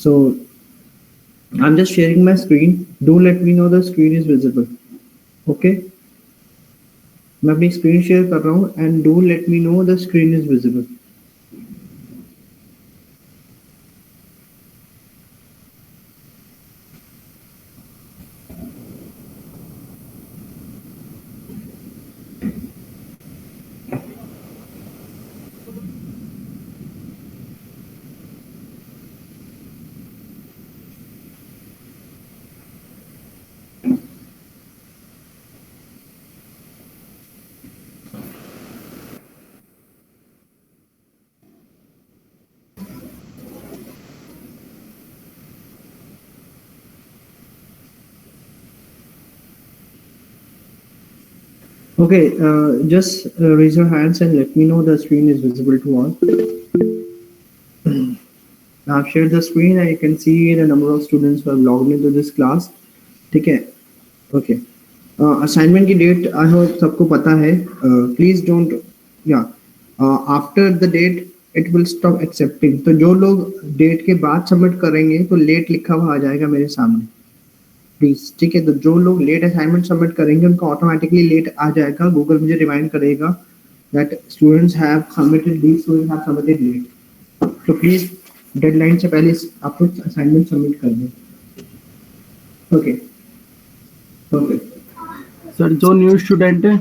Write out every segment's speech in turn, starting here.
So I'm just sharing my screen. Do let me know the screen is visible. Okay. मैं अपनी screen share कर रहा हूँ and do let me know the screen is visible. Okay, just raise your hands and let me know the screen is visible to all. I've shared the screen and you can see the number of students who have logged into this class. ठीक है? Okay. Assignment की date I hope सबको पता है. Please don't, yeah. After the date it will stop accepting. तो जो लोग date के बाद submit करेंगे तो late लिखा हुआ आ जाएगा मेरे सामने. प्लीज ठीक है, तो जो लोग लेट असाइनमेंट सबमिट करेंगे उनको ऑटोमेटिकली लेट आ जाएगा, गूगल मुझे रिमाइंड करेगा that students have submitted these students have submitted late. तो प्लीज डेडलाइन से पहले आप लोग असाइनमेंट सबमिट कर दें. ओके ओके सर जो न्यू स्टूडेंट है,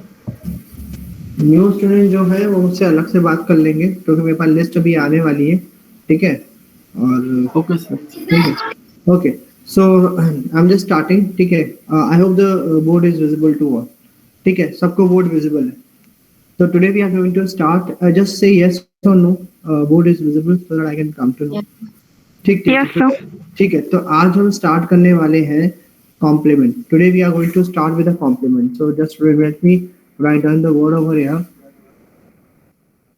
न्यू स्टूडेंट जो है वो मुझसे अलग से बात कर लेंगे क्योंकि मेरे पास लिस्ट अभी आने वाली है. ठीक है, और ओके सर. ठीक है. Okay, so I'm just starting. ठीक है, I hope the board is visible to all. ठीक है, सबको board visible है. So today we are going to start. Just say yes or no. Board is visible so that I can come to know. ठीक ठीक है, तो आज हम start करने वाले हैं complement. Today we are going to start with a complement. So just let me write down the word over here.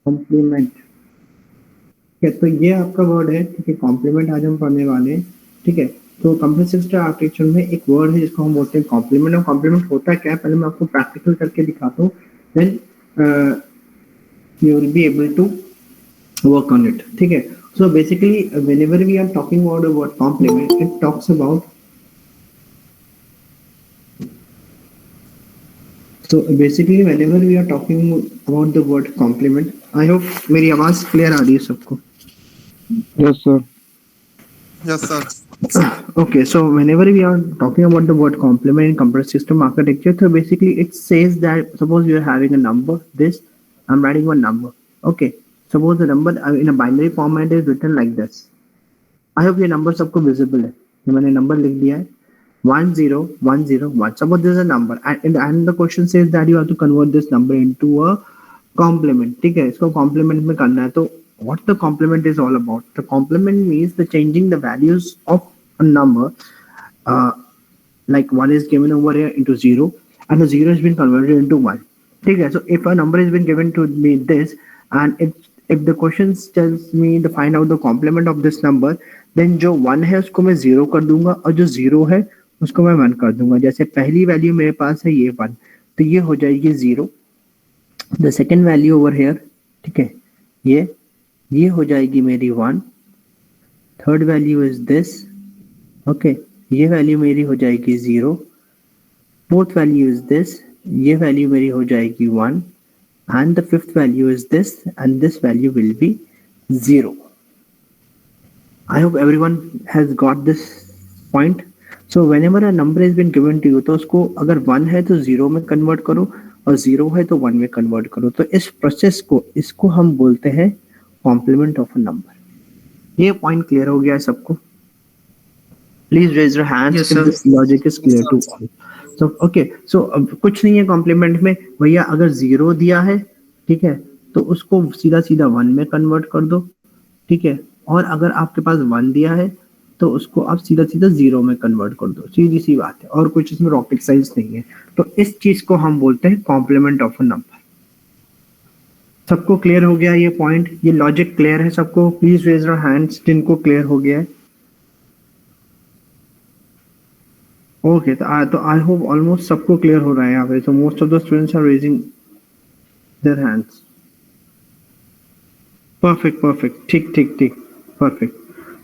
Complement. ठीक है, तो ये आपका वर्ड है. ठीक है, कॉम्प्लीमेंट आज हम पढ़ने वाले हैं. ठीक है, तो कंप्लीट सिस्टम आर्किटेक्चर में एक वर्ड है जिसको हम बोलते हैं कॉम्प्लीमेंट. और कॉम्प्लीमेंट होता क्या है पहले मैं आपको प्रैक्टिकल करके दिखाता हूँ, then you will be able to work on it. ठीक है, so basically whenever we are talking about the word complement it talks about, so basically whenever we are talking about the word complement, I hope मेरी आवाज clear आ रही है सबको. Yes sir. Yes, sir. Okay, so whenever we are talking about the word complement in computer system architecture, so basically it says that suppose you are having a number, this I'm writing one number. Okay, suppose the number in a binary format is written like this. I hope ये number सबको visible है. ये मैंने number लिख दिया है 10101. Suppose this is a number and the question says that you have to convert this number into a complement. ठीक है, इसको complement में करना है. तो what the complement is all about? The complement means the changing the values of a number, like 1 is given over here into 0 and the 0 has been converted into 1. Okay, so if a number has been given to me this and if the question tells me to find out the complement of this number, then जो 1 है उसको मैं 0 कर दूंगा और जो 0 है उसको मैं 1 कर दूंगा. जैसे पहली वैल्यू मेरे पास है ये 1, तो ये हो जाएगी 0. The second value over here, ठीक है, ये हो जाएगी मेरी 1. Third value is this. Okay, ये वैल्यू मेरी हो जाएगी 0. फोर्थ वैल्यू इज दिस, ये वैल्यू मेरी हो जाएगी 1 and the fifth value is this and this value will be 0. I hope everyone has got this point. So whenever a number has been given to you, तो उसको अगर 1 है तो 0 में कन्वर्ट करो और 0 है तो 1 में कन्वर्ट करो. तो इस प्रोसेस को इसको हम बोलते हैं कॉम्प्लीमेंट ऑफ अ नंबर. ये पॉइंट क्लियर हो गया है सबको? Please raise your hands if this logic is clear to all. So okay, so कुछ नहीं है कॉम्प्लीमेंट में भैया. अगर 0 दिया है, ठीक है, तो उसको सीधा सीधा 1 में कन्वर्ट कर दो. ठीक है, और अगर आपके पास 1 दिया है तो उसको आप सीधा सीधा 0 में कन्वर्ट कर दो. सीधी सी बात है और कुछ इसमें रॉकेट साइंस नहीं है. तो इस चीज को हम बोलते हैं कॉम्प्लीमेंट ऑफ अ नंबर. सबको क्लियर हो गया ये पॉइंट? ये लॉजिक क्लियर है सबको? प्लीज रेज योर हैंड्स जिनको क्लियर हो गया है. ओके, तो आई होप ऑलमोस्ट सबको क्लियर हो रहा है यहाँ पे. So most of the students are raising their hands. Perfect, ठीक, परफेक्ट.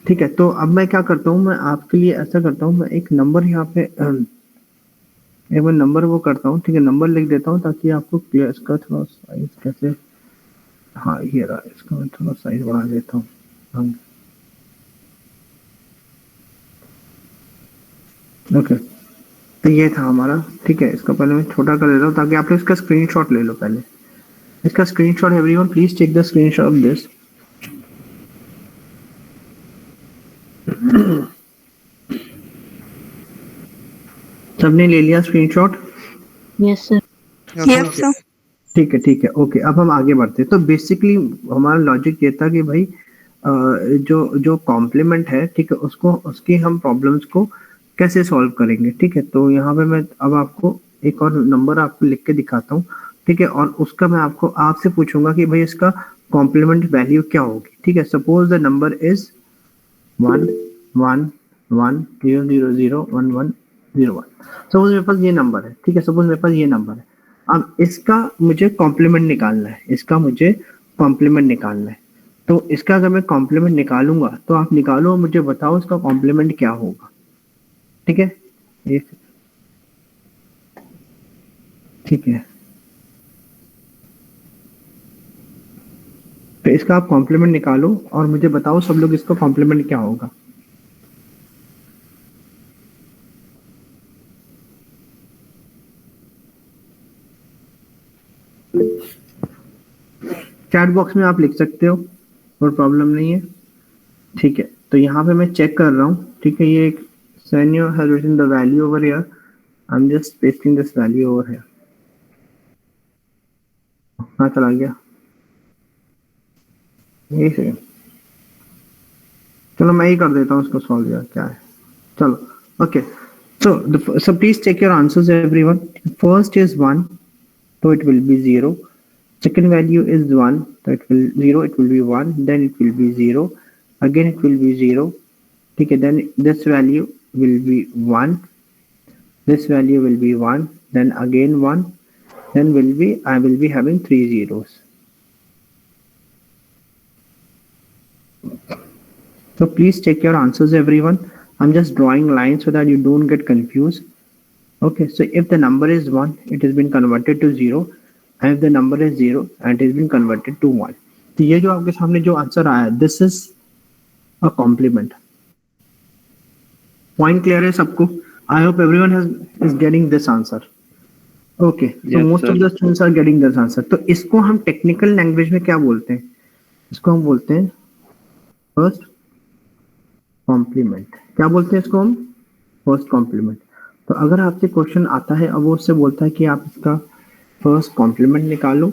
ठीक है, तो अब मैं क्या करता हूँ, मैं आपके लिए ऐसा करता हूँ, मैं एक नंबर यहाँ पे एक बार नंबर वो करता हूँ, ठीक है, नंबर लिख देता हूँ ताकि आपको क्लियर, इसका थोड़ा साइज कैसे, हाँ ये रहा, इसका मैं थोड़ा साइज बढ़ा देता हूँ। हाँ, ओके, तो ये था हमारा, ठीक है, इसका पहले मैं छोटा कर देता हूँ ताकि आप लोग इसका स्क्रीनशॉट ले लो पहले। इसका screenshot, everyone please take the screenshot of this. सबने ले लिया screenshot? Yes, sir. Yes, sir. ठीक है, ओके, अब हम आगे बढ़ते हैं। तो बेसिकली हमारा लॉजिक ये था कि भाई जो जो कॉम्प्लीमेंट है, ठीक है, उसको उसकी हम प्रॉब्लम्स को कैसे सॉल्व करेंगे, ठीक है। तो यहाँ पे मैं अब आपको एक और नंबर आपको लिख के दिखाता हूँ, ठीक है, और उसका मैं आपको आपसे पूछूंगा कि भाई इसका कॉम्प्लीमेंट वैल्यू क्या होगी, ठीक है। Suppose the number is 1 1 1 0 0 0 1 1 0 1। Suppose मेरे पास ये नंबर है, ठीक है, सपोज मेरे पास ये नंबर है। अब इसका मुझे कॉम्प्लीमेंट निकालना है, इसका मुझे कॉम्प्लीमेंट निकालना है। तो इसका अगर मैं कॉम्प्लीमेंट निकालूंगा तो आप निकालो और मुझे बताओ इसका कॉम्प्लीमेंट क्या होगा, ठीक है। ये ठीक है, तो इसका आप कॉम्प्लीमेंट निकालो और मुझे बताओ सब लोग इसका कॉम्प्लीमेंट क्या होगा। चैट बॉक्स में आप लिख सकते हो, कोई प्रॉब्लम नहीं है, ठीक है। तो यहाँ पे मैं चेक कर रहा हूँ, ठीक है, ये Sanyo has written the value over here. I'm just pasting this value over here. हाँ चला गया, यही सेकंड, चलो मैं ही कर देता हूँ इसको सॉल्व, यार क्या है, चलो okay. So please check your answers everyone. First is 1, so it will be 0. Second value is 1, so it will 0, it will be 1, then it will be 0, again it will be 0, okay, then this value will be 1, this value will be 1, then again 1, then I will be having 3 zeros. So please check your answers everyone. I'm just drawing lines so that you don't get confused. Okay, so if the number is 1, it has been converted to 0, and if the number is 0, and it has been converted to 1. तो ये जो आपके सामने जो answer आया, this is a complement. Point clear है सबको? I hope everyone is getting this answer. Okay, so most of the students are getting this answer. तो इसको हम टेक्निकल लैंग्वेज में क्या बोलते हैं? इसको हम बोलते हैं फर्स्ट कॉम्प्लीमेंट। क्या बोलते हैं इसको हम? First complement. तो अगर आपसे क्वेश्चन आता है, अब वो उससे बोलता है कि आप इसका फर्स्ट कॉम्प्लीमेंट निकालो,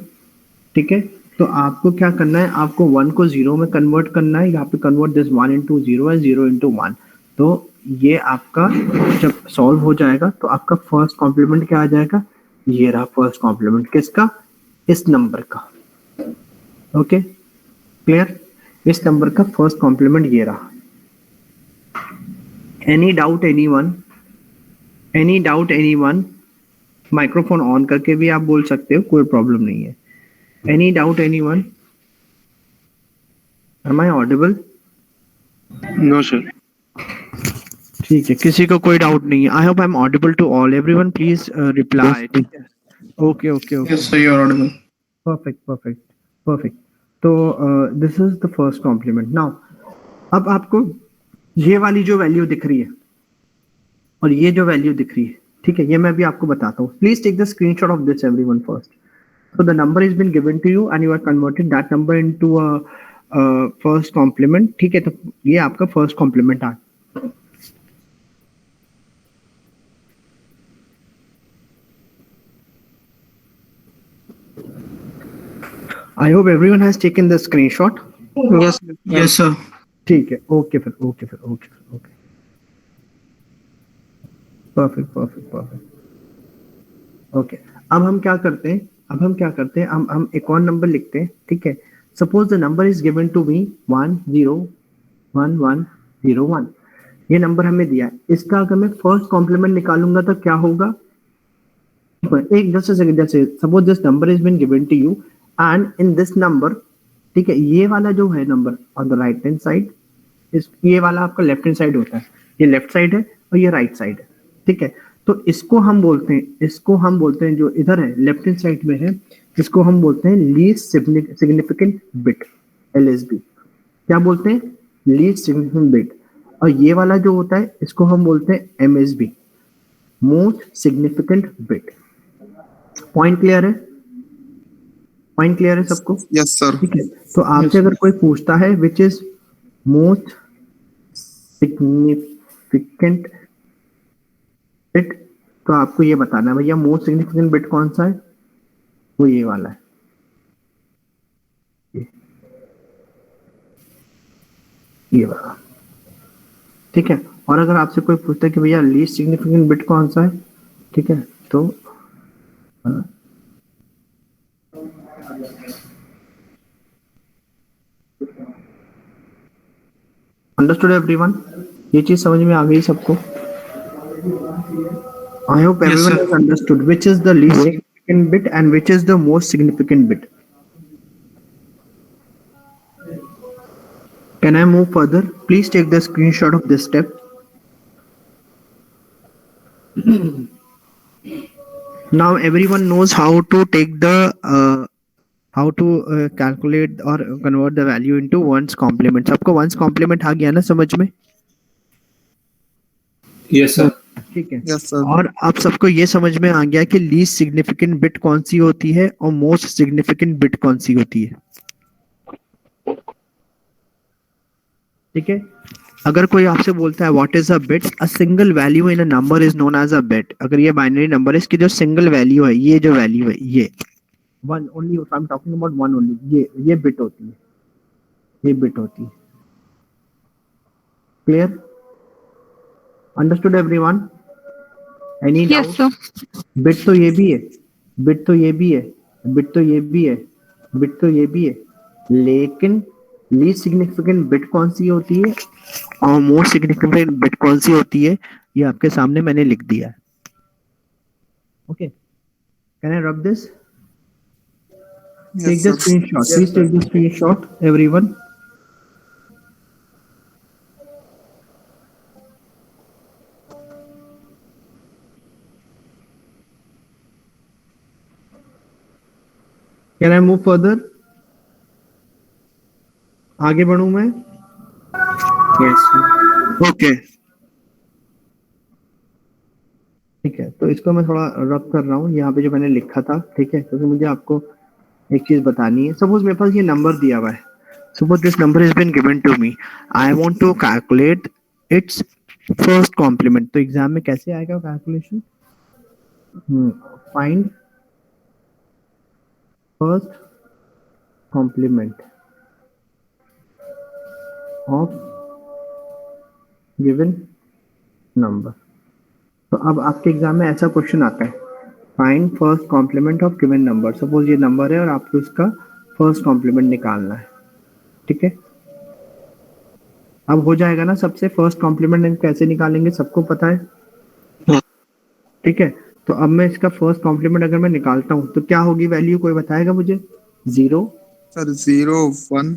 ठीक है, तो आपको क्या करना है, आपको 1 को 0 में कन्वर्ट करना है, यहाँ पे कन्वर्ट दिस 1 into 0 है, 0 into 1। तो ये आपका जब सॉल्व हो जाएगा तो आपका फर्स्ट कॉम्प्लीमेंट क्या आ जाएगा? ये रहा फर्स्ट कॉम्प्लीमेंट, किसका? इस नंबर का। Okay clear? इस नंबर का फर्स्ट कॉम्प्लीमेंट ये रहा। Any doubt anyone? Any doubt anyone? Microphone on करके भी आप बोल सकते हो, कोई प्रॉब्लम नहीं है। Any doubt anyone? Am I audible? No sir. ठीक है, किसी को कोई डाउट नहीं है। I hope I am audible to all. Everyone please reply. ठीक है, okay okay okay, Yes, sir, you are audible. Perfect perfect perfect. तो this is the first complement. Now अब आपको ये वाली जो वैल्यू दिख रही है और ये जो वैल्यू दिख रही है, ठीक है, ये मैं भी आपको बताता हूँ। Please take the screenshot of this everyone first. So the number has been given to you and you are converted that number into a first complement, ठीक है। तो ये आपका first complement uh. I hope everyone has taken the screenshot. Yes, sir. ठीक है, okay फिर okay, perfect. Okay, अब हम क्या करते हैं, हम एक और नंबर लिखते हैं, ठीक है। Suppose the number is given to me 1 0 1 1 0 1। ये नंबर हमें दिया है, इसका अगर मैं फर्स्ट कॉम्प्लीमेंट निकालूंगा तो क्या होगा? एक जैसे suppose this number is been given to you and in this number, ठीक है, ये वाला जो है number on the right hand side, ये वाला आपका लेफ्ट हैंड साइड होता है, ये लेफ्ट साइड है और ये राइट साइड है, ठीक है। तो इसको हम बोलते हैं जो इधर है लेफ्ट हैंड साइड में है, इसको हम बोलते हैं लीस्ट सिग्निफिकेंट बिट, LSB। क्या बोलते हैं? Least significant bit. और ये वाला जो होता है इसको हम बोलते हैं MSB, most significant bit. Point clear है? पॉइंट क्लियर है सबको? Yes sir. ठीक है। तो आपसे अगर कोई पूछता है which is most significant bit, तो आपको ये बताना है भैया मोस्ट सिग्निफिकेंट बिट कौन सा है, वो ये वाला है, ये वाला, ठीक है। और अगर आपसे कोई पूछता है कि भैया लीस्ट सिग्निफिकेंट बिट कौन सा है, ठीक है, तो अंडरस्टूड एवरीवन? ये चीज समझ में आ गई सबको? I hope Yes, everyone sir. Has understood which is the least significant bit and which is the most significant bit. Can I move further? Please take the screenshot of this step. Now everyone knows how to take the calculate or convert the value into ones complement. सबको ones complement आ गया ना समझ में? Yes, sir. ठीक है। Yes sir. और आप सबको ये समझ में आ गया कि लीस्ट सिग्निफिकेंट बिट कौन सी होती है और मोस्ट सिग्निफिकेंट बिट कौन सी होती है, ठीक है। अगर कोई आपसे बोलता है what is a bit, a single value in a number is known as a bit. अगर ये बाइनरी नंबर है, इसकी जो सिंगल वैल्यू है, ये जो वैल्यू है, ये one only, I am talking about one only, ये बिट होती है, ये बिट होती है। Clear? Understood everyone? Any Yes, doubt? sir. Bit तो ये भी है, बिट तो ये भी है, बिट तो ये भी है, बिट तो ये भी है, लेकिन लीस्ट सिग्निफिकेंट बिट कौन सी होती है और मोस्ट सिग्निफिकेंट बिट कौन सी होती है, ये आपके सामने मैंने लिख दिया है। Okay, can I rub this? Take yes the sir. screenshot. Please take the screenshot, everyone. Can I move further? आगे बढ़ूं मैं? यस ओके, ठीक है। तो इसको मैं थोड़ा रब कर रहा हूँ यहाँ पे जो मैंने लिखा था, ठीक है, क्योंकि मुझे आपको एक चीज बतानी है। सपोज मेरे पास ये नंबर दिया हुआ है, suppose this number is been given to me, I want to calculate its first complement. तो एग्जाम में कैसे आएगा calculation? Find first complement of given number. तो अब आपके एग्जाम में ऐसा क्वेश्चन आता है, find first complement of given number. सपोज ये नंबर है और आपको इसका फर्स्ट कॉम्प्लीमेंट निकालना है, ठीक है। अब हो जाएगा ना सबसे, फर्स्ट कॉम्प्लीमेंट कैसे निकालेंगे सबको पता है, ठीक है। तो अब मैं इसका फर्स्ट कॉम्प्लीमेंट अगर मैं निकालता हूँ तो क्या होगी वैल्यू, कोई बताएगा मुझे? 0 सर 0 1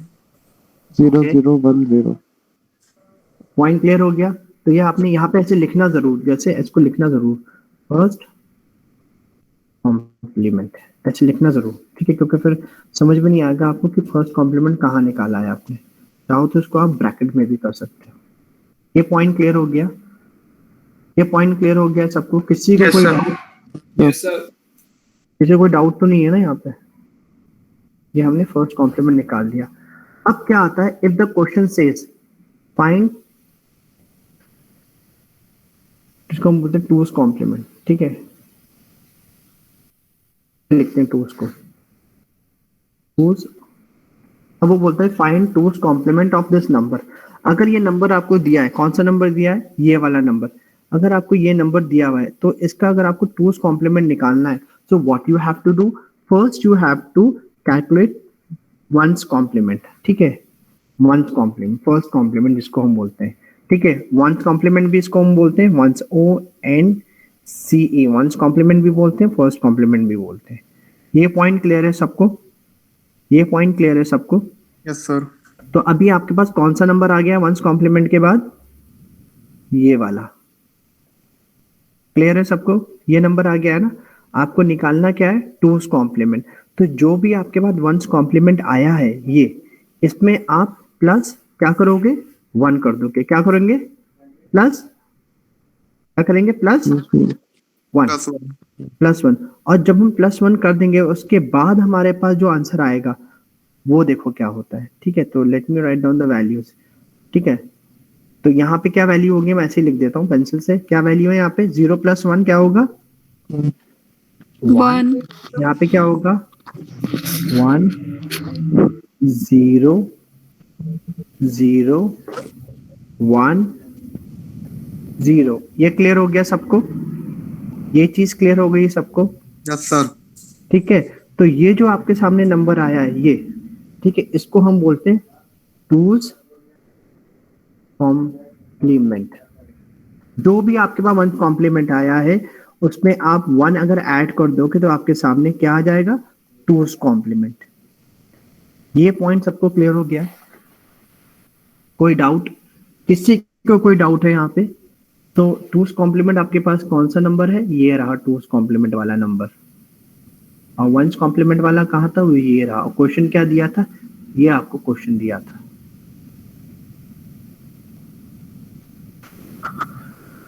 0 0 1 0। पॉइंट क्लियर हो गया? तो ये आपने यहाँ पे ऐसे लिखना जरूर, जैसे इसको लिखना जरूर, फर्स्ट कॉम्प्लीमेंट ऐसे लिखना जरूर, ठीक है, क्योंकि फिर समझ में नहीं आएगा आपको कि फर्स्ट कॉम्प्लीमेंट कहाँ निकाला है आपने। चाहो तो इसको आप ब्रैकेट में भी कर सकते हो। ये पॉइंट क्लियर हो गया? ये पॉइंट क्लियर हो गया सबको? किसी को Yes, कोई sir. doubt? Yes, sir. किसी को कोई डाउट तो नहीं है ना यहाँ पे? ये हमने फर्स्ट कॉम्प्लीमेंट निकाल दिया। अब क्या आता है, if the question says find, इसको हम बोलते हैं टूज कॉम्प्लीमेंट, ठीक है, लिखते हैं टूज को, टूज। अब वो बोलता है find two's complement of this number. अगर ये नंबर आपको दिया है, कौन सा नंबर दिया है? ये वाला नंबर। अगर आपको ये नंबर दिया हुआ है तो इसका अगर आपको टूज कॉम्प्लीमेंट निकालना है, so what you have to do, first you have to calculate one's complement, ठीक है, वंस कॉम्प्लीमेंट, फर्स्ट कॉम्प्लीमेंट जिसको हम बोलते हैं, ठीक है। वंस कॉम्प्लीमेंट भी इसको हम बोलते हैं, वंस ONCE, वंस कॉम्प्लीमेंट भी बोलते हैं, फर्स्ट कॉम्प्लीमेंट भी बोलते हैं। ये पॉइंट क्लियर है सबको? ये पॉइंट क्लियर है सबको? Yes sir. तो अभी आपके पास कौन सा नंबर आ गया वंस कॉम्प्लीमेंट के बाद? ये वाला। क्लियर है सबको? ये नंबर आ गया है ना। आपको निकालना क्या है? टूस कॉम्प्लीमेंट। तो जो भी आपके पास वंस कॉम्प्लीमेंट आया है ये, इसमें आप प्लस क्या करोगे? 1 कर दोगे। क्या करेंगे? प्लस क्या करेंगे? Plus 1 plus 1. +1। और जब हम +1 कर देंगे उसके बाद हमारे पास जो आंसर आएगा वो देखो क्या होता है। ठीक है, तो late me write down the values. ठीक है, तो यहाँ पे क्या वैल्यू होगी मैं ऐसे ही लिख देता हूँ पेंसिल से। क्या वैल्यू है यहाँ पे? 0 + 1 क्या होगा? 1। यहाँ पे क्या होगा? 1 0 0 1 0। ये क्लियर हो गया सबको? ये चीज क्लियर हो गई सबको? Yes, sir. ठीक है, तो ये जो आपके सामने नंबर आया है ये, ठीक है, इसको हम बोलते हैं टूस कॉम्प्लीमेंट। जो भी आपके पास 1 कॉम्प्लीमेंट आया है उसमें आप 1 अगर ऐड कर दोगे तो आपके सामने क्या आ जाएगा? टूस कॉम्प्लीमेंट। ये पॉइंट सबको क्लियर हो गया? कोई डाउट? किसी को कोई डाउट है यहाँ पे? तो टूस कॉम्प्लीमेंट आपके पास कौन सा नंबर है? ये रहा टूस कॉम्प्लीमेंट वाला नंबर। और वंस कॉम्प्लीमेंट वाला कहा था? वो ये रहा। क्वेश्चन क्या दिया था? ये आपको क्वेश्चन दिया था।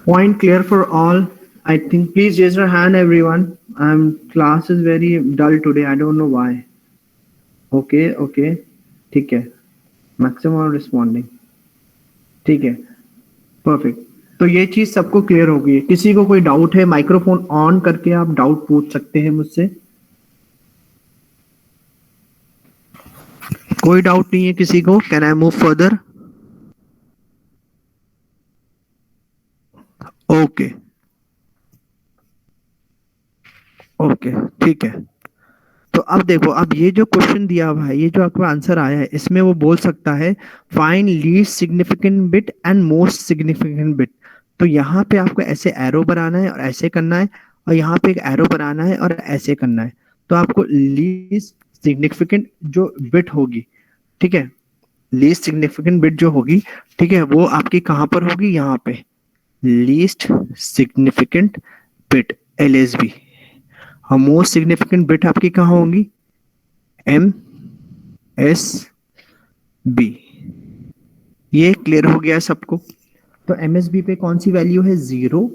Point clear for all? I think please raise your hand everyone. Class is very dull today. I don't know why. Okay. ठीक है, maximum responding. ठीक है, perfect. तो ये चीज सबको क्लियर हो गई है? किसी को कोई डाउट है? माइक्रोफोन ऑन करके आप डाउट पूछ सकते हैं मुझसे। कोई डाउट नहीं है किसी को? Can I move further? Okay, ठीक है। तो अब देखो, अब ये जो क्वेश्चन दिया हुआ है, ये जो आपका आंसर आया है, इसमें वो बोल सकता है find least significant bit and most significant bit. तो यहाँ पे आपको ऐसे एरो बनाना है और ऐसे करना है, और यहाँ पे एक एरो बनाना है और ऐसे करना है। तो आपको लीस्ट सिग्निफिकेंट जो बिट होगी, ठीक है, लीस्ट सिग्निफिकेंट बिट जो होगी, ठीक है, वो आपकी कहाँ पर होगी? यहाँ पे लीस्ट सिग्निफिकेंट बिट LSB। और मोस्ट सिग्निफिकेंट बिट आपकी कहाँ होंगी? MSB। ये क्लियर हो गया सबको? तो MSB पे कौन सी वैल्यू है? 0।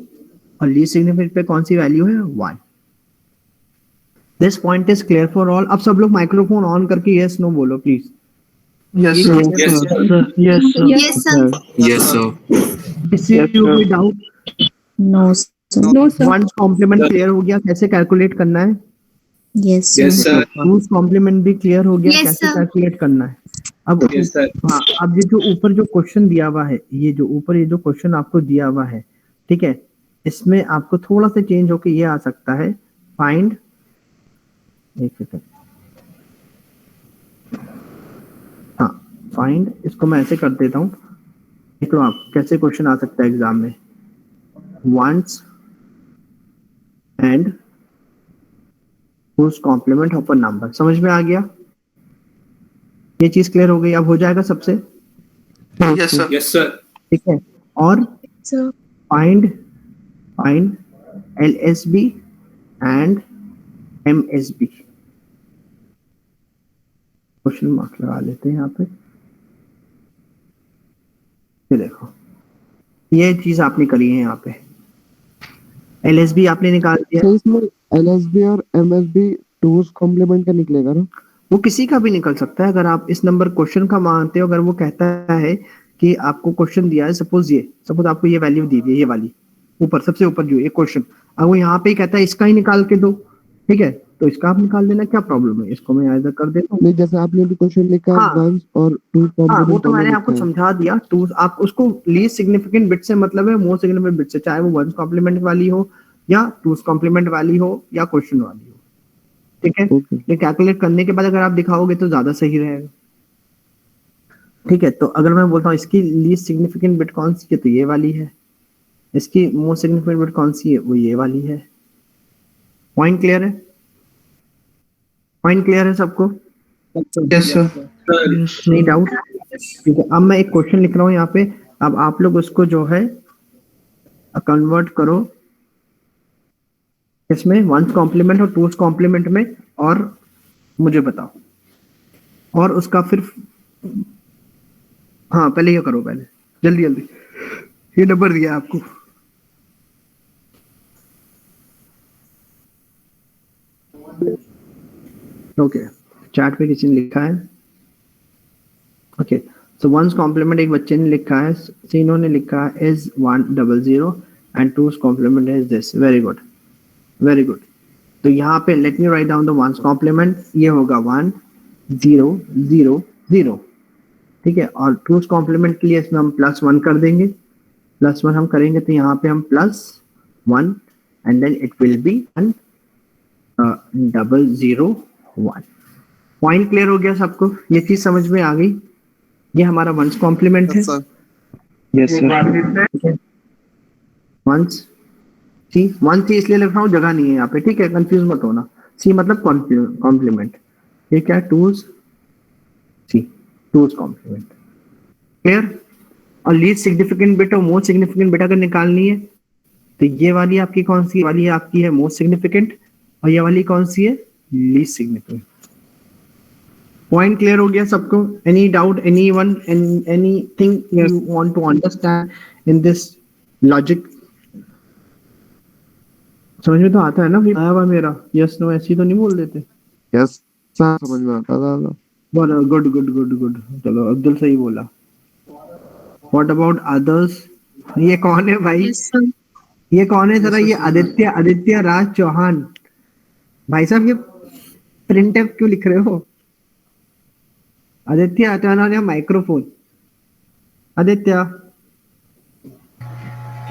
और लीस्ट सिग्निफिकेंट पे कौन सी वैल्यू है? 1। This point is clear for all? अब सब लोग माइक्रोफोन ऑन करके यस नो बोलो प्लीज। Yes, ये sir. clear Yes, हो sir. गया? Yes, sir. Yes, sir. Yes, sir. किसी Yes, को sir. कोई doubt? No, sir. No, one complement clear हो गया? कैसे कैलकुलेट करना है? Yes, sir. Yes, sir. Two's complement भी क्लियर हो गया? Yes, कैसे sir. कैलकुलेट करना है? अब Yes, sir. हाँ, अब ये जो ऊपर जो क्वेश्चन दिया हुआ है, ये जो ऊपर ये जो क्वेश्चन आपको दिया हुआ है, ठीक है, इसमें आपको थोड़ा सा चेंज होके ये आ सकता है। फाइंड, एक सेकंड, हाँ, फाइंड, इसको मैं ऐसे कर देता हूँ। देख लो आप कैसे क्वेश्चन आ सकता है एग्जाम में। One's and whose complement of a number. समझ में आ गया? ये चीज क्लियर हो गई? अब हो जाएगा सबसे? Yes, sir. Yes, sir. ठीक है, और Sir. Find LSB and MSB। Question mark लगा लेते हैं यहाँ पे। ये देखो, ये चीज आपने करी है यहाँ पे। LSB आपने निकाल दिया, तो इसमें LSB और MSB टूस कॉम्प्लीमेंट का निकलेगा ना? वो किसी का भी निकल सकता है। अगर आप इस नंबर क्वेश्चन का मानते हो, अगर वो कहता है कि आपको क्वेश्चन दिया है, सपोज आपको ये वैल्यू दी है, ये वाली ऊपर सबसे ऊपर जो ये क्वेश्चन, अब वो यहाँ पे ही कहता है इसका ही निकाल के दो, ठीक है, तो इसका आप निकाल देना, क्या प्रॉब्लम है? इसको मैं ऐसा कर देता हूँ। नहीं, जैसे आपने भी क्वेश्चन लिखा है हाँ। वंस और टू हाँ, वो कॉम्प्लीमेंट तो मैंने आपको लिखा है। समझा दिया। टू, आप उसको लीस्ट सिग्निफिकेंट बिट से मतलब है मोस्ट सिग्निफिकेंट बिट से, चाहे वो वंस कॉम्प्लीमेंट वाली हो या टूस कॉम्प्लीमेंट वाली हो या क्वेश्चन वाली हो, ठीक है। ओके। ये कैलकुलेट करने के बाद अगर आप दिखाओगे तो ज्यादा सही रहेगा, ठीक है। तो अगर मैं बोलता हूँ इसकी लीस्ट सिग्निफिकेंट बिट कौन सी है, तो ये वाली है। इसकी मोस्ट सिग्निफिकेंट बिट कौन सी है, वो ये वाली है। पॉइंट क्लियर है? पॉइंट क्लियर है सबको? Yes, sir. नहीं डाउट? ठीक है, अब मैं एक क्वेश्चन लिख रहा हूँ यहाँ पे, अब आप लोग उसको जो है कन्वर्ट करो इसमें वंस कॉम्प्लीमेंट और टूस कॉम्प्लीमेंट में, और मुझे बताओ, और उसका फिर हाँ पहले ये करो, पहले जल्दी जल्दी, ये नंबर दिया आपको। ओके, चैट पे किसी ने लिखा है। ओके, सो वंस कॉम्प्लीमेंट एक बच्चे ने लिखा है, सीनो ने लिखा है is 100 and two's complement is this. Very good, very good. तो यहाँ पे let me write down the one's complement, ये होगा 1 0 0 0, ठीक है। और टूस कॉम्प्लीमेंट के लिए इसमें हम +1 कर देंगे, +1 हम करेंगे तो यहाँ पे हम +1 and then it will be 10001। Point clear हो गया सबको? ये चीज समझ में आ गई? ये हमारा वंस कॉम्प्लीमेंट है। Yes, sir. Yes sir. One's C इसलिए लिख रहा हूँ, जगह नहीं है यहाँ पे, ठीक है, कंफ्यूज मत होना। सी मतलब कॉम्प्लीमेंट, ये क्या है, टूज सी, टूज कॉम्प्लीमेंट। क्लियर? और लीस्ट सिग्निफिकेंट बिट और मोस्ट सिग्निफिकेंट बिट अगर निकालनी है तो ये वाली आपकी कौन सी वाली है? आपकी है मोस्ट सिग्निफिकेंट, और ये वाली कौन सी है? Least significant. पॉइंट क्लियर हो गया सबको? Any doubt, anyone, anything you want to understand in this logic? समझ में तो आता है ना? आया हुआ मेरा? यस नो ऐसी तो नहीं बोल देते? यस सर, समझ में आता दादा। गुड गुड गुड गुड, चलो अब्दुल सही बोला। What about others? ये कौन है भाई? Yes, sir. ये कौन है जरा? ये आदित्य राज चौहान। भाई साहब ये प्रिंट एफ क्यों लिख रहे हो? Aditya, turn on your microphone. Aditya.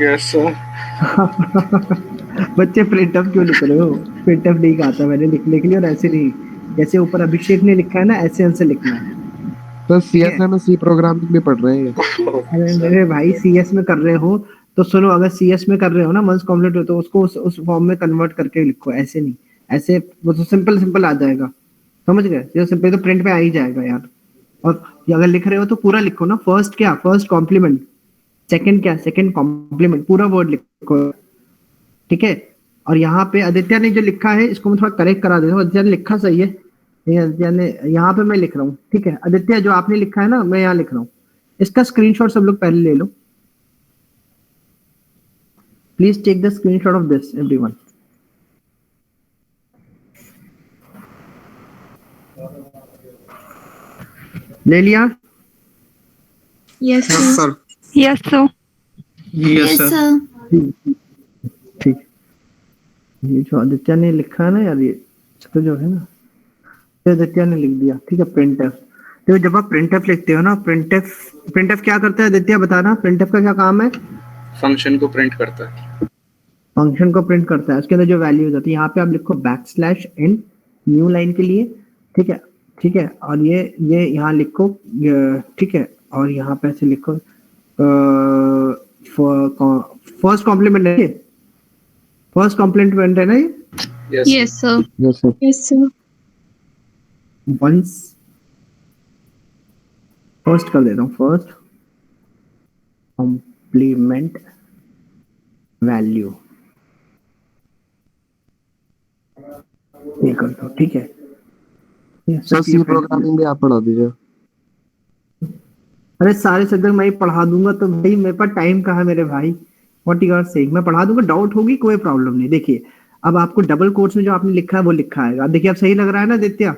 Yes sir. बच्चे प्रिंट एफ क्यों लिख रहे हो? प्रिंट एफ नहीं आता, मैंने लिख लिया, और ऐसे नहीं, जैसे ऊपर अभिषेक ने लिखा है ना, ऐसे आंसर लिखना है। तो सीएसएम में सी प्रोग्रामिंग भी पढ़ रहे हैं ये। अरे मेरे भाई, सीएस में कर रहे हो तो सुनो, अगर सीएस में कर रहे हो ना वंस कॉम्प्लीट हो, तो उसको उस फॉर्म में कन्वर्ट करके लिखो, ऐसे नहीं। ऐसे वो तो सिंपल आ जाएगा, समझ गए? ये सिंपल तो प्रिंट पे आ ही जाएगा यार। और ये अगर लिख रहे हो तो पूरा लिखो ना। फर्स्ट क्या? First complement. सेकंड क्या? सेकंड कॉम्प्लीमेंट, पूरा वर्ड लिखो, ठीक है। और यहाँ पे आदित्य ने जो लिखा है, इसको मैं थोड़ा करेक्ट करा देता हूँ। आदित्य ने लिखा सही है, आदित्य ने, यहाँ पे मैं लिख रहा हूँ, ठीक है। आदित्य जो आपने लिखा है ना, मैं यहाँ लिख रहा हूँ, इसका स्क्रीनशॉट सब लोग पहले ले लो। Please take the screenshot of this everyone. ले लिया? Yes, Yes, sir. sir. Yes, sir. Yes sir. ठीक। ये जो आदित्य ने लिखा है ना यार, ये तो जो है ना, ये आदित्य ने लिख दिया, ठीक है। प्रिंटफ, तो जब आप प्रिंटफ लिखते हो ना, प्रिंटफ क्या करता है आदित्य, बताना? प्रिंटफ का क्या काम है? फंक्शन को प्रिंट करता है। फंक्शन को प्रिंट करता है, उसके अंदर जो वैल्यूज होती है, यहाँ पे आप लिखो \n न्यू लाइन के लिए, ठीक है, ठीक है। और ये यहाँ लिखो, ठीक है। और यहाँ पे ऐसे लिखो फर्स्ट कॉम्प्लीमेंट है, फर्स्ट कॉम्प्लीमेंट है ना ये? Yes, sir. Yes sir. Yes, sir. Once first कर देता हूँ, फर्स्ट कॉम्प्लीमेंट वैल्यू, ये कर दो, ठीक है। सर सी प्रोग्रामिंग भी आप पढ़ा दीजिए। अरे सारे सब्जेक्ट मैं ही पढ़ा दूंगा, तो भाई मेरे पास टाइम कहाँ है मेरे भाई? व्हाट यू आर सेइंग, मैं पढ़ा दूंगा, डाउट होगी कोई प्रॉब्लम नहीं। देखिए अब आपको डबल कोट्स में जो आपने लिखा है वो लिखा है, अब देखिए अब सही लग रहा है ना Aditya?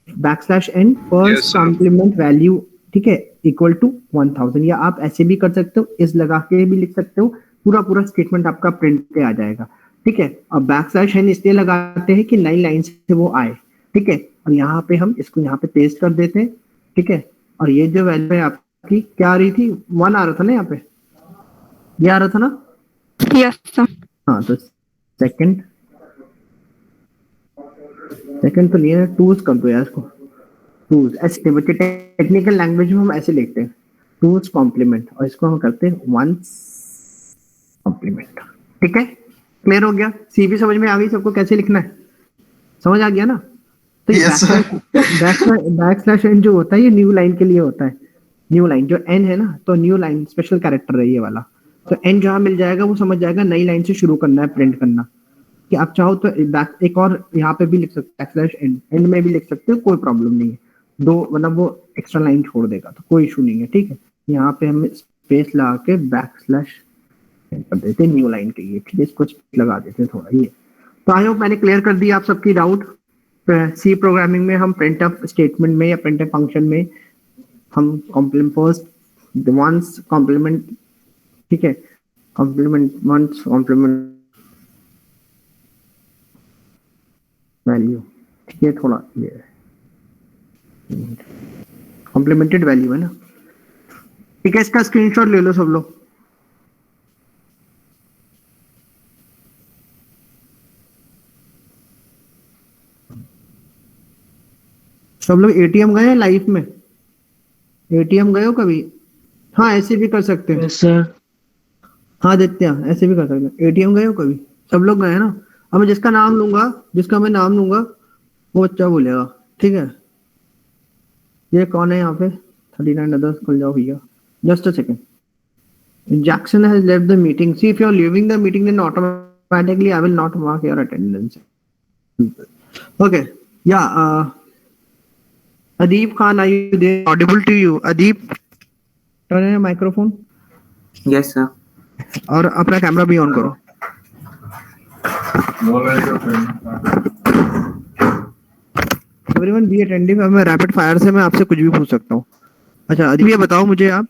\n Yes, first sir. Complement value, ठीक है, इक्वल टू 1000, या आप ऐसे भी कर सकते हो, इस लगा के भी लिख सकते हो, पूरा स्टेटमेंट आपका प्रिंट पे आ जाएगा, ठीक है। और \n इसलिए लगाते हैं कि 9 लाइन से वो आए, ठीक है। और यहाँ पे हम इसको यहाँ पे पेस्ट कर देते हैं, ठीक है। और ये जो वैल्यू है आपकी क्या आ रही थी? 1 आ रहा था ना यहाँ पे, ये आ रहा था ना? Yes, sir. हाँ, तो सेकंड तो नहीं है, टूज कर दो यार इसको, टूज। ऐसे बच्चे टेक्निकल लैंग्वेज में हम ऐसे लिखते हैं, टूज कॉम्प्लीमेंट, और इसको हम करते हैं वंस कॉम्प्लीमेंट, ठीक है। क्लियर हो गया? सी भी समझ में आ गई सबको कैसे लिखना है? समझ आ गया ना? तो Yes, sir. Backslash n जो होता है ये न्यू लाइन के लिए होता है। न्यू लाइन जो एन है ना, तो न्यू लाइन स्पेशल कैरेक्टर है ये वाला। तो एन जहाँ मिल जाएगा वो समझ जाएगा नई लाइन से शुरू करना है प्रिंट करना। कि आप चाहो तो एक और यहाँ पे भी लिख सकते हैं बैक एंड एंड में भी लिख सकते हो, कोई प्रॉब्लम नहीं है। दो मतलब वो एक्स्ट्रा लाइन छोड़ देगा तो कोई इशू नहीं है, ठीक है। यहाँ पे हम स्पेस लगा के बैक स्लैश कर देते न्यू लाइन के लिए, ठीक है। इसको लगा देते थोड़ा ये। तो आई होप मैंने क्लियर कर दिया आप सबकी डाउट। सी प्रोग्रामिंग में हम प्रिंटफ स्टेटमेंट में या प्रिंटफ फंक्शन में हम कॉम्प्लीमेंट फर्स्ट वंस कॉम्प्लीमेंट, ठीक है, कॉम्प्लीमेंट वंस कॉम्प्लीमेंट वैल्यू, ठीक है। थोड़ा ये कॉम्प्लीमेंटेड वैल्यू है ना, ठीक है। इसका स्क्रीनशॉट ले लो सब लोग। सब लोग एटीएम गए हैं लाइफ में? एटीएम गए हो कभी? हाँ ऐसे भी कर सकते हैं सर। हाँ देखते हैं, ऐसे भी कर सकते हैं। एटीएम गए हो कभी? सब लोग गए हैं ना। अब मैं जिसका नाम लूंगा, जिसका मैं नाम लूंगा वो बच्चा बोलेगा, ठीक है। ये कौन है यहाँ पे? 39 अदर्स, खुल जाओ भैया, just a second. Jackson has left the meeting. See if you are leaving the meeting then automatically I will not mark your attendance. Okay या Adib Khan, are you there? Audible to you? Adib, turn on your microphone. Yes, sir. और अपना camera भी on करो। Everyone be attentive। अब मैं rapid fire से मैं आपसे कुछ भी पूछ सकता हूँ। अच्छा अदीब ये बताओ मुझे, आप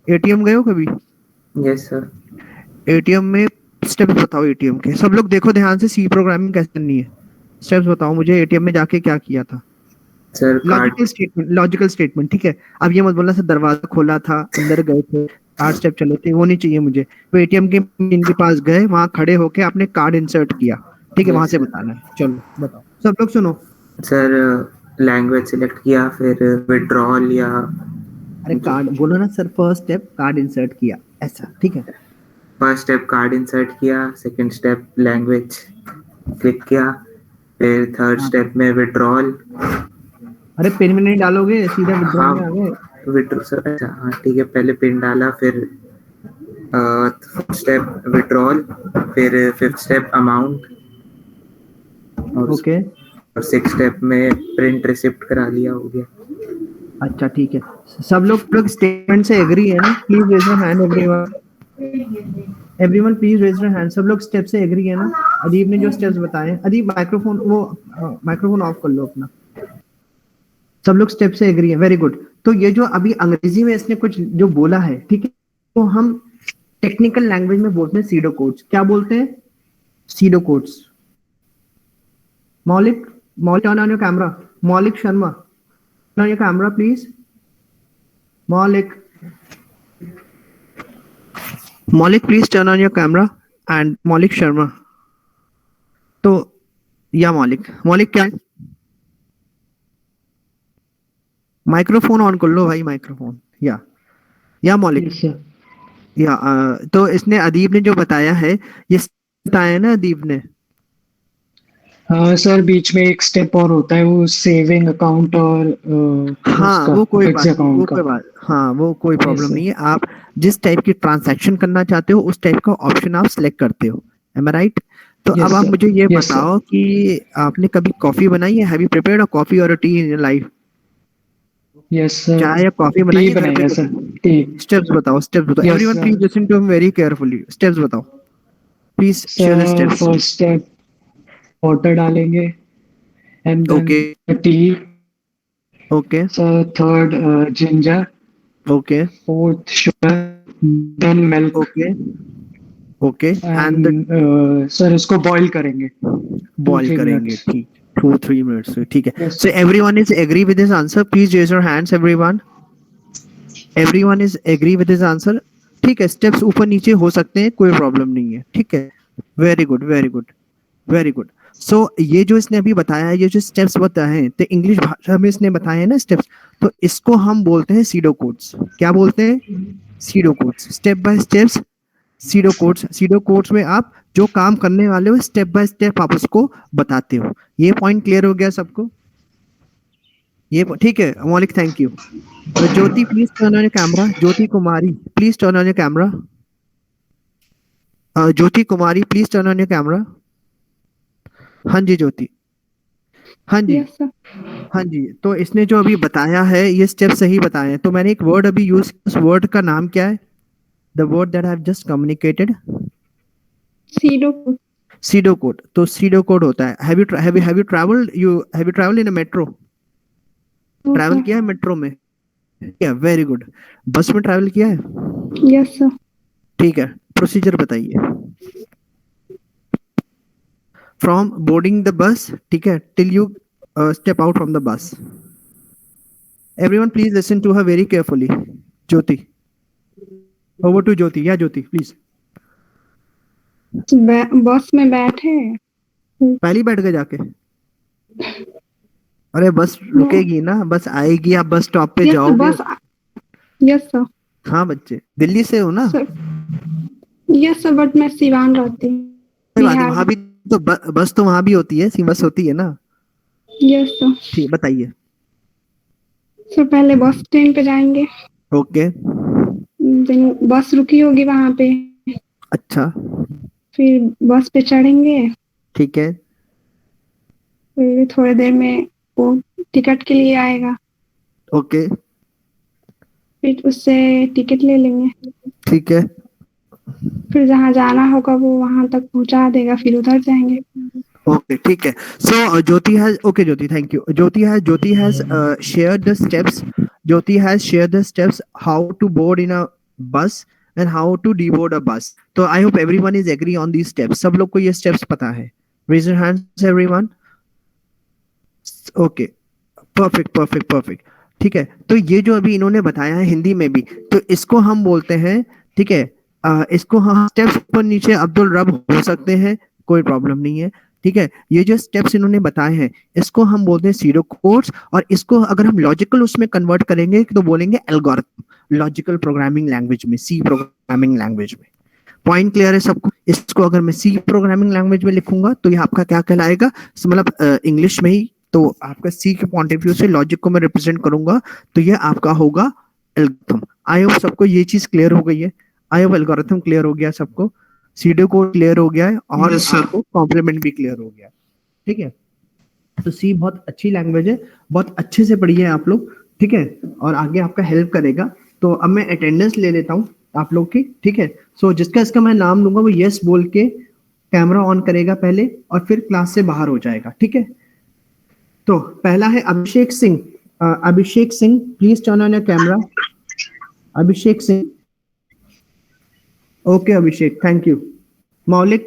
एटीएम गए हो कभी? Yes, sir. एटीएम में स्टेप्स बताओ एटीएम के। सब लोग देखो ध्यान से, सी प्रोग्रामिंग कैसे करनी है। स्टेप्स बताओ मुझे, एटीएम में जाके क्या किया था। सर लॉजिकल स्टेटमेंट, ठीक है। अब ये मत बोलना सर दरवाजा खोला था, अंदर गए थे, 8 स्टेप चले थे, वो नहीं चाहिए मुझे। तो एटीएम के मशीन के पास गए, वहां खड़े होके आपने कार्ड इंसर्ट किया, ठीक है, वहां से बताना है। चलो बताओ, सब लोग सुनो। सर लैंग्वेज सिलेक्ट किया, फिर विड्रॉल या अरे कार्ड बोलो ना sir. First step card insert किया, ऐसा, ठीक है। फर्स्ट स्टेप कार्ड इंसर्ट किया, सेकंड स्टेप लैंग्वेज क्लिक किया, फिर थर्ड स्टेप में विड्रॉल। अरे पिन में नहीं डालोगे, सीधा विड्रॉल में आ गए। विड्रॉ सर, अच्छा हाँ ठीक है। पहले पिन डाला, फिर फर्स्ट स्टेप विड्रॉल, फिर फिफ्थ स्टेप अमाउंट, ओके। और सिक्स स्टेप में प्रिंट रिसिप्ट करा लिया, हो गया। अच्छा ठीक है। सब लोग स्टेटमेंट से एग्री है ना? Please raise your hand everyone. Everyone please raise your hand. सब लोग स्टेप से एग्री है ना? अदीब ने जो स्टेप्स बताए, अदीब माइक्रोफोन ऑफ कर लो अपना। सब लोग स्टेप से एग्री है, वेरी गुड। तो ये जो अभी अंग्रेजी में इसने कुछ जो बोला है, ठीक है, तो हम टेक्निकल लैंग्वेज में बोलते हैं सीडो कोड्स। क्या बोलते हैं? Pseudo codes. Maulik turn on your camera. Maulik Sharma, turn on your camera please. Maulik please turn on your camera and Maulik Sharma. तो या मौलिक क्या है? माइक्रोफोन ऑन कर लो भाई, माइक्रोफोन। या मौलिक या तो इसने अदीब ने जो बताया है, ये बताया ना अदीब ने? हाँ सर, बीच में एक स्टेप और होता है, वो सेविंग अकाउंट और हाँ वो कोई बात, हाँ वो कोई Yes, प्रॉब्लम sir. नहीं है। आप जिस टाइप की ट्रांजैक्शन करना चाहते हो उस टाइप का ऑप्शन आप सिलेक्ट करते हो, एम आई राइट? तो Yes, अब आप sir. मुझे ये Yes, sir. बताओ कि आपने कभी कॉफी बनाई है? Have you prepared a coffee और a tea in your life? Yes sir, चाय या कॉफी बनाई टी है घर बनाई पे? है सर, टी। स्टेप्स बताओ, स्टेप्स बताओ। Yes, everyone sir. Please listen to him very carefully. Steps बताओ please, share the sir steps. First step water डालेंगे and Okay. Then tea. Okay sir third ginger, okay fourth sugar, then milk, okay okay and and sir इसको boil करेंगे। Boil 2-3 करेंगे, minutes. ठीक, 2-3 minutes, ठीक है। Yes, So everyone is agree with this answer? Please raise your hands everyone. Everyone is agree with this answer? ठीक है। Steps ऊपर नीचे हो सकते हैं, कोई प्रॉब्लम नहीं है, ठीक है। Very good very good very good. So ये जो इसने अभी बताया है, ये जो स्टेप्स बताए हैं, तो इंग्लिश भाषा में इसने बताए हैं ना स्टेप्स, तो इसको हम बोलते हैं सीडो कोड्स। क्या बोलते हैं? Pseudo codes. Step by steps pseudo codes. Pseudo codes में आप जो काम करने वाले हो स्टेप बाय स्टेप आप उसको बताते हो। ये पॉइंट क्लियर हो गया सबको? ये ठीक है मौलिक, thank you. Jyoti please turn on your camera. Jyoti Kumari please turn on your camera. Jyoti Kumari please turn on your camera. हाँ जी ज्योति, हाँ जी, Yes, sir. हाँ जी। तो इसने जो अभी बताया है ये स्टेप सही बताए हैं। तो मैंने एक वर्ड अभी यूज, उस वर्ड का नाम क्या है? The word that I have just communicated, Pseudo. SIDO code. तो सीडो कोड होता है, have you travelled in a metro? Travel किया है मेट्रो में? क्या, वेरी गुड। बस में ट्रैवल किया है? Yes, sir. ठीक है, प्रोसीजर बताइए। फ्रॉम बोर्डिंग द बस, ठीक है, till you step out from the bus. Everyone please listen to her very carefully. Jyoti, over to Jyoti. या ज्योति प्लीज। बस में बैठे। पहले ही बैठ गए जाके? अरे बस रुकेगी ना, बस आएगी, आप बस स्टॉप पे Yes, sir. जाओगे। बस. Yes, sir. हाँ बच्चे, दिल्ली से हो ना? Sir. Yes, sir. बट मैं सिवान रहती हूँ। कोई बात नहीं, बिहार। वहाँ भी तो बस तो वहाँ भी होती है, सी बस होती है ना? Yes, sir. ठीक, बताइए। सर पहले बस स्टैंड पे जाएंगे, ओके, देन बस रुकी होगी वहां पे, अच्छा, फिर बस पे चढ़ेंगे, ठीक है, फिर थोड़ी देर में वो टिकट के लिए आएगा, ओके, फिर उससे टिकट ले लेंगे, ठीक है, फिर जहाँ जाना होगा वो वहां तक पहुंचा देगा, फिर उधर जाएंगे। ओके, ठीक है। So Jyoti has, okay Jyoti, thank you. Jyoti has shared the steps. Jyoti has shared the steps how to board in a bus and how to deboard a bus. तो I hope everyone is agree on these steps. सब लोग को ये steps पता है? Raise your hands everyone. Okay, perfect. ठीक है, तो ये जो अभी इन्होंने बताया है हिंदी में भी, तो इसको हम बोलते हैं, ठीक है, इसको हम स्टेप्स पर नीचे अब्दुल रब हो सकते हैं, कोई प्रॉब्लम नहीं है, ठीक है। ये जो स्टेप्स इन्होंने बताए हैं इसको हम बोलते हैं सीडो कोड्स, और इसको अगर हम लॉजिकल उसमें कन्वर्ट करेंगे तो बोलेंगे एल्गोरिथम, लॉजिकल प्रोग्रामिंग लैंग्वेज में, सी प्रोग्रामिंग लैंग्वेज में। पॉइंट क्लियर है सबको? इसको अगर मैं सी प्रोग्रामिंग लैंग्वेज में लिखूंगा तो ये आपका क्या कहलाएगा, मतलब इंग्लिश में ही, तो आपका सी के पॉइंट ऑफ व्यू से लॉजिक को मैं रिप्रेजेंट करूंगा, तो ये आपका होगा एल्गोरिथम। आई होप सबको ये चीज क्लियर हो गई है। आई होप एल्गोरिथम क्लियर हो गया सबको, सीडो कोड क्लियर हो गया है, और Yes, sir. आपको कॉम्प्लीमेंट भी क्लियर हो गया, ठीक है। तो सी बहुत अच्छी लैंग्वेज है, बहुत अच्छे से पढ़िए आप लोग, ठीक है, और आगे आपका हेल्प करेगा। तो अब मैं अटेंडेंस ले लेता हूँ आप लोग की, ठीक है। सो जिसका इसका मैं नाम लूंगा वो यस बोल के कैमरा ऑन करेगा पहले, और फिर क्लास से बाहर हो जाएगा, ठीक है। तो पहला है Abhishek Singh. Abhishek Singh please turn on your camera. Abhishek Singh, okay Abhishek, thank you. मौलिक